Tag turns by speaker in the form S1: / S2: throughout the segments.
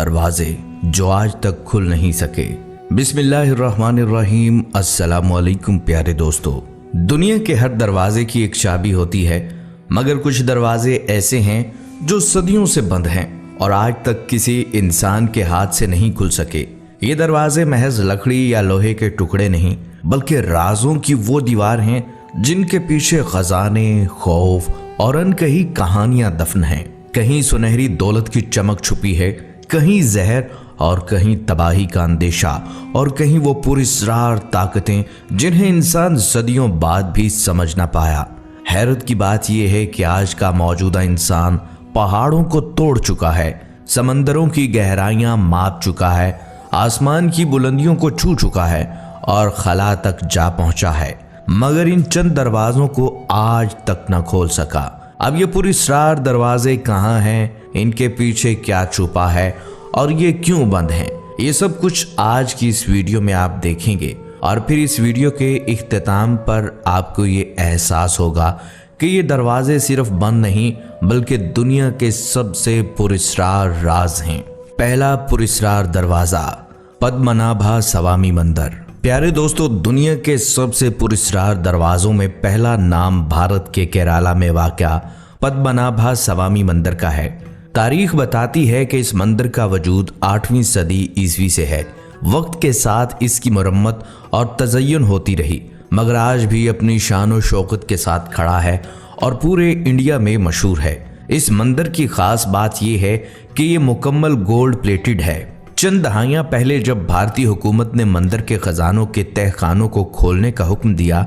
S1: दरवाजे जो आज तक खुल नहीं सके। बिस्मिल्लाहिर्रहमानिर्रहीम। अस्सलामुअलैकुम प्यारे दोस्तों। दुनिया के हर दरवाजे की एक चाबी होती है, मगर कुछ दरवाजे ऐसे हैं जो सदियों से बंद हैं और आज तक किसी इंसान के हाथ से नहीं खुल सके। ये दरवाजे महज लकड़ी या लोहे के टुकड़े नहीं, बल्कि राजों की वो दीवार हैं जिनके पीछे खजाने, खौफ और अनकही कहानियां दफन हैं। कहीं सुनहरी दौलत की चमक छुपी है, कहीं जहर और कहीं तबाही का अंदेशा, और कहीं वो पुरस्रार ताकतें जिन्हें इंसान सदियों बाद भी समझ ना पाया। हैरत की बात यह है कि आज का मौजूदा इंसान पहाड़ों को तोड़ चुका है, समंदरों की गहराइयां माप चुका है, आसमान की बुलंदियों को छू चुका है और खला तक जा पहुंचा है, मगर इन चंद दरवाजों को आज तक न खोल सका। अब ये पुरस्रार दरवाजे कहाँ हैं, इनके पीछे क्या छुपा है और ये क्यों बंद हैं, ये सब कुछ आज की इस वीडियो में आप देखेंगे। और फिर इस वीडियो के इख्तिताम पर आपको ये एहसास होगा कि ये दरवाजे सिर्फ बंद नहीं, बल्कि दुनिया के सबसे पुरस्रार राज हैं। पहला पुरस्रार दरवाजा, पद्मनाभा स्वामी मंदिर। प्यारे दोस्तों, दुनिया के सबसे पुरस्रार दरवाजों में पहला नाम भारत के केरला में वाक़या पद्मनाभा स्वामी मंदिर का है। तारीख बताती है कि इस मंदिर का वजूद 8वीं सदी ईस्वी से है। वक्त के साथ इसकी मरम्मत और तज़य्युन होती रही, मगर आज भी अपनी शान और शौकत के साथ खड़ा है और पूरे इंडिया में मशहूर है। इस मंदिर की खास बात यह है कि ये मुकम्मल गोल्ड प्लेटेड है। चंद दहाइयां पहले जब भारतीय हुकूमत ने मंदिर के खजानों के तहखानों को खोलने का हुक्म दिया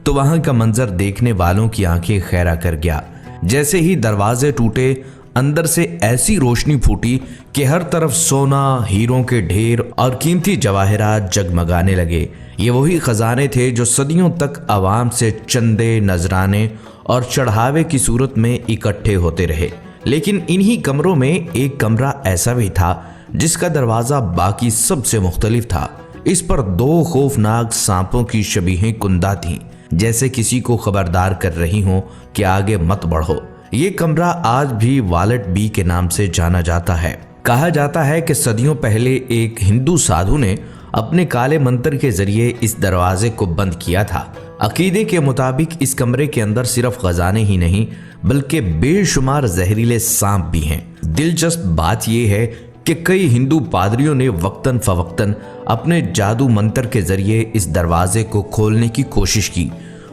S1: तो वहां का मंजर देखने वालों की आंखें खैरा कर गया। जैसे ही दरवाजे टूटे, अंदर से ऐसी रोशनी फूटी कि हर तरफ सोना, हीरों के ढेर और कीमती जवाहरात जगमगाने लगे। ये वही खजाने थे जो सदियों तक आवाम से चंदे, नजराने और चढ़ावे की सूरत में इकट्ठे होते रहे। लेकिन इन्हीं कमरों में एक कमरा ऐसा भी था जिसका दरवाजा बाकी सबसे मुख्तलिफ था। इस पर 2 खौफनाक सांपों की शबीहें कुंदा थीं, जैसे किसी को खबरदार कर रही हों कि आगे मत बढ़ो। ये कमरा आज भी वालेट बी के नाम से जाना जाता है। कहा जाता है कि सदियों पहले एक हिंदू साधु ने अपने काले मंत्र के जरिए इस दरवाजे को बंद किया था। अकीदे के मुताबिक इस कमरे के अंदर सिर्फ खजाने ही नहीं, बल्कि बेशुमार जहरीले सांप भी हैं। दिलचस्प बात यह है कि कई हिंदू पादरियों ने वक्तन फवक्तन अपने जादू मंत्र के जरिए इस दरवाजे को खोलने की कोशिश की,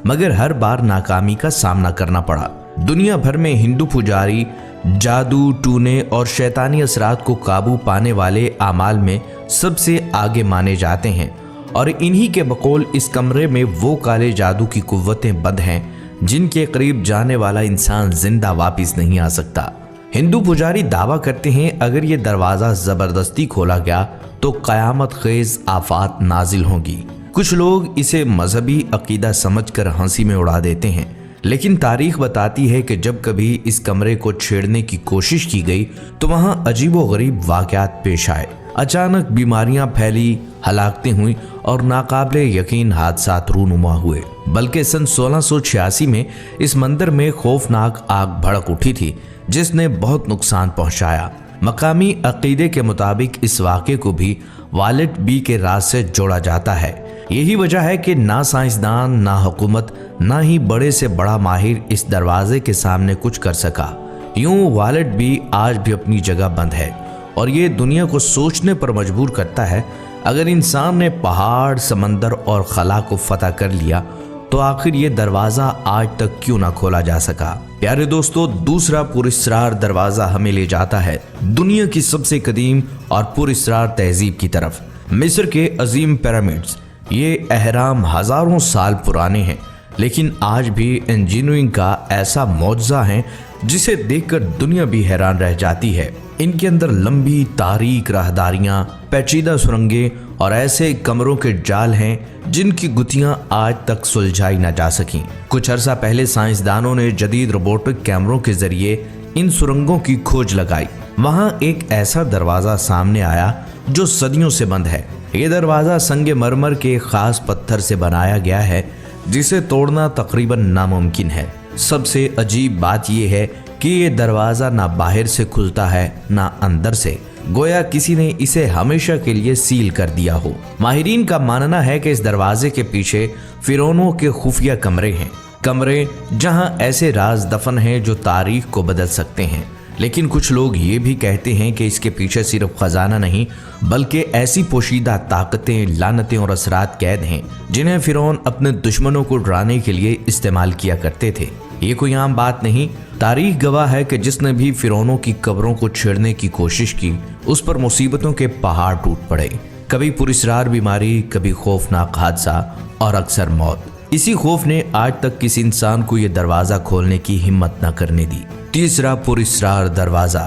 S1: मगर हर बार नाकामी का सामना करना पड़ा। दुनिया भर में हिंदू पुजारी जादू, टूने और शैतानी असरात को काबू पाने वाले आमाल में सबसे आगे माने जाते हैं, और इन्हीं के बकौल इस कमरे में वो काले जादू की कुव्वतें बंद हैं जिनके करीब जाने वाला इंसान जिंदा वापस नहीं आ सकता। हिंदू पुजारी दावा करते हैं अगर ये दरवाजा जबरदस्ती खोला गया तो कयामत खेज आफात नाजिल होंगी। कुछ लोग इसे मजहबी अकीदा समझकर हंसी में उड़ा देते हैं, लेकिन तारीख बताती है कि जब कभी इस कमरे को छेड़ने की कोशिश की गई तो वहां अजीबोगरीब वाकयात पेश आए। अचानक बीमारियां फैली, हलाकतें हुई और नाकाबिले यकीन हादसात रूनुमा हुए। बल्कि सन 1686 में इस मंदिर में खौफनाक आग भड़क उठी थी जिसने बहुत नुकसान पहुंचाया। मकामी अकीदे के मुताबिक इस वाक़े को भी वालेट बी के राज से जोड़ा जाता है। यही वजह है कि ना साइंसदान, ना हुकूमत, ना ही बड़े से बड़ा माहिर इस दरवाजे के सामने कुछ कर सका। यूं वालेट बी आज भी अपनी जगह बंद है और ये दुनिया को सोचने पर मजबूर करता है, अगर इंसान ने पहाड़, समंदर और खला को फतह कर लिया तो आखिर ये दरवाजा आज तक क्यों ना खोला जा सका। प्यारे दोस्तों, दूसरा पुरस्रार दरवाजा हमें ले जाता है दुनिया की सबसे कदीम और पुरस्रार तहजीब की तरफ, मिस्र के अजीम पिरामिड्स। ये अहराम हजारों साल पुराने हैं, लेकिन आज भी इंजीनियरिंग का ऐसा मौजज़ा है जिसे देखकर दुनिया भी हैरान रह जाती है। इनके अंदर लंबी तारीक राहदारियां, पेचीदा सुरंगें और ऐसे कमरों के जाल हैं जिनकी गुत्थियां आज तक सुलझाई न जा सकीं। कुछ अरसा पहले साइंसदानों ने जदीद रोबोटिक कैमरों के जरिए इन सुरंगों की खोज लगाई। वहां एक ऐसा दरवाजा सामने आया जो सदियों से बंद है। ये दरवाजा संगे मरमर के खास पत्थर से बनाया गया है जिसे तोड़ना तकरीबन नामुमकिन है। सबसे अजीब बात यह है कि ये दरवाजा ना बाहर से खुलता है ना अंदर से, गोया किसी ने इसे हमेशा के लिए सील कर दिया हो। माहिरीन का मानना है कि इस दरवाजे के पीछे फिरौनों के खुफिया कमरे हैं, कमरे जहां ऐसे राज दफन हैं जो तारीख को बदल सकते हैं। लेकिन कुछ लोग ये भी कहते हैं कि इसके पीछे सिर्फ खजाना नहीं बल्कि ऐसी पोशीदा ताकतें, लानतें और असरात कैद हैं जिन्हें फिरौन अपने दुश्मनों को डराने के लिए इस्तेमाल किया करते थे। ये कोई आम बात नहीं, तारीख गवाह है कि जिसने भी फिरौनों की कब्रों को छेड़ने की कोशिश की उस पर मुसीबतों के पहाड़ टूट पड़े। कभी पुरस्रार बीमारी, कभी खौफनाक हादसा और अक्सर मौत। इसी खौफ ने आज तक किसी इंसान को यह दरवाजा खोलने की हिम्मत न करने दी। तीसरा पुरस्रार दरवाजा,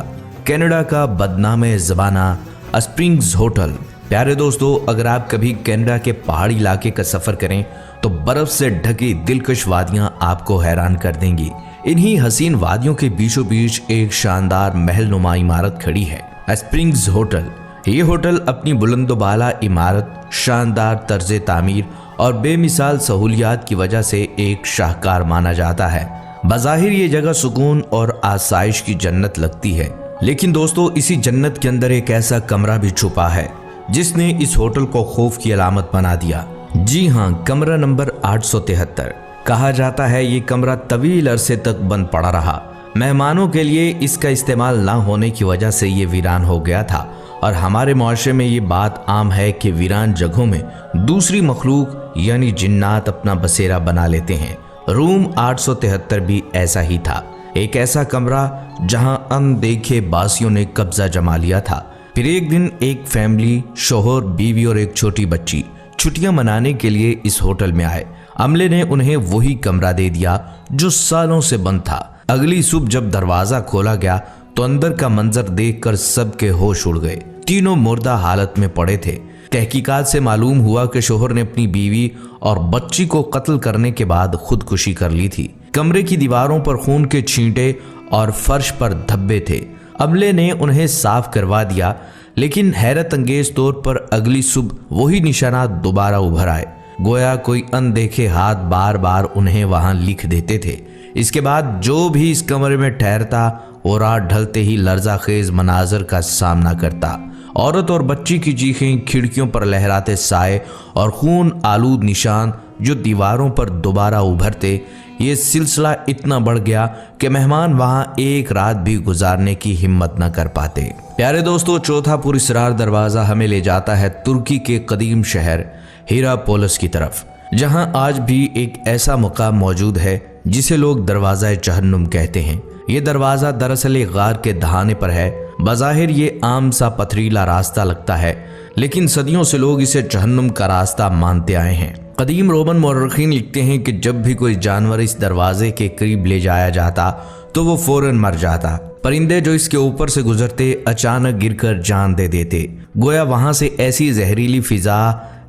S1: कनाडा का बदनामे ज़माना स्प्रिंग्स होटल। प्यारे दोस्तों, अगर आप कभी कनाडा के पहाड़ी इलाके का सफर करें तो बर्फ से ढकी दिलकश वादियां आपको हैरान कर देंगी। इन्हीं हसीन वादियों के बीचों बीच एक शानदार महलनुमा इमारत खड़ी है, स्प्रिंग्स होटल। ये होटल अपनी बुलंदोबाला इमारत, शानदार तर्ज तामीर और बेमिसाल सहूलियात की वजह से एक शाहकार माना जाता है। बज़ाहिर ये जगह सुकून और आसाइश की जन्नत लगती है, लेकिन दोस्तों इसी जन्नत के अंदर एक ऐसा कमरा भी छुपा है जिसने इस होटल को खौफ की अलामत बना दिया। जी हाँ, कमरा नंबर 873। कहा जाता है ये कमरा तवील अरसे तक बंद पड़ा रहा। मेहमानों के लिए इसका इस्तेमाल ना होने की वजह से ये वीरान हो गया था और हमारे मुआशरे में ये बात आम है कि वीरान जगहों में दूसरी मखलूक यानी जिन्नात अपना बसेरा बना लेते हैं। रूम 873 भी ऐसा ही था, एक ऐसा कमरा जहां अनदेखे बासियों ने कब्जा जमा लिया था। फिर एक दिन एक फैमिली, शोहर, बीवी और एक छोटी बच्ची छुट्टियां मनाने के लिए इस होटल में आए। अमले ने उन्हें वही कमरा दे दिया जो सालों से बंद था। अगली सुबह जब दरवाजा खोला गया तो अंदर का मंजर देखकर सबके होश उड़ गए। तीनों मुर्दा हालत में पड़े थे। तहकीकात से मालूम हुआ कि शोहर ने अपनी बीवी और बच्ची को कत्ल करने के बाद खुदकुशी कर ली थी। कमरे की दीवारों पर खून के छींटे और फर्श पर धब्बे थे। अमले ने उन्हें साफ करवा दिया, लेकिन हैरत अंगेज तौर पर अगली सुबह वही निशानात दोबारा उभर आए, गोया कोई अनदेखे हाथ बार बार उन्हें वहां लिख देते थे। इसके बाद जो भी इस कमरे में ठहरता वो रात ढलते ही लर्जाखेज मनाजर का सामना करता। औरत और बच्ची की चीखें, खिड़कियों पर लहराते साए और खून आलूद निशान जो दीवारों पर दोबारा उभरते, ये सिलसिला इतना बढ़ गया कि मेहमान वहां एक रात भी गुजारने की हिम्मत न कर पाते। प्यारे दोस्तों, चौथा पुरस्रार दरवाजा हमें ले जाता है तुर्की के कदीम शहर हिरापोलिस की तरफ, जहां आज भी एक ऐसा मुकाम मौजूद है जिसे लोग दरवाजा जहन्नुम कहते हैं। ये दरवाजा दरअसल एक गार के दहाने पर है। बज़ाहिर ये आम सा पथरीला रास्ता लगता है, लेकिन सदियों से लोग इसे जहन्नुम का रास्ता मानते आए हैं। कदीम रोमन मौर्रखीन लिखते हैं कि जब भी कोई जानवर इस दरवाजे के करीब ले जाया जाता तो वो फौरन मर जाता। परिंदे जो इसके ऊपर से गुजरते अचानक गिरकर जान दे देते। गोया वहां से ऐसी जहरीली फिजा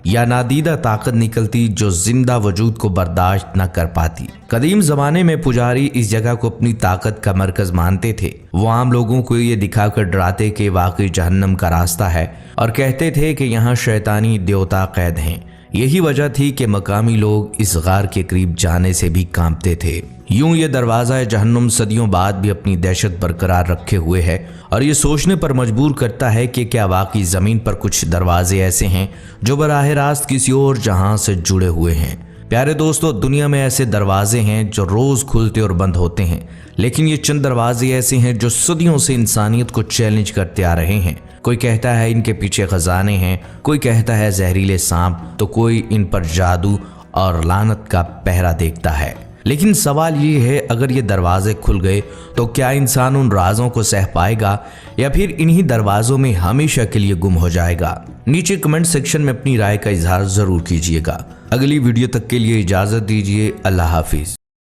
S1: या नादीदा ताकत निकलती जो जिंदा वजूद को बर्दाश्त न कर पाती। कदीम जमाने में पुजारी इस जगह को अपनी ताकत का मरकज मानते थे। वो आम लोगों को ये दिखाकर डराते कि वाकई जहन्नम का रास्ता है और कहते थे कि यहाँ शैतानी देवता कैद हैं। यही वजह थी कि मकामी लोग इस गार के करीब जाने से भी कांपते थे। यूं ये दरवाजा जहन्नुम सदियों बाद भी अपनी दहशत बरकरार रखे हुए है और ये सोचने पर मजबूर करता है कि क्या वाकई ज़मीन पर कुछ दरवाजे ऐसे हैं जो बराह रास्त किसी और जहां से जुड़े हुए हैं। प्यारे दोस्तों, दुनिया में ऐसे दरवाजे हैं जो रोज़ खुलते और बंद होते हैं, लेकिन ये चंद दरवाजे ऐसे हैं जो सदियों से इंसानियत को चैलेंज करते आ रहे हैं। कोई कहता है इनके पीछे खजाने हैं, कोई कहता है जहरीले सांप, तो कोई इन पर जादू और लानत का पहरा देखता है। लेकिन सवाल ये है, अगर ये दरवाजे खुल गए तो क्या इंसान उन राजों को सह पाएगा या फिर इन्हीं दरवाजों में हमेशा के लिए गुम हो जाएगा? नीचे कमेंट सेक्शन में अपनी राय का इजहार जरूर कीजिएगा। अगली वीडियो तक के लिए इजाजत दीजिए। अल्लाह हाफिज।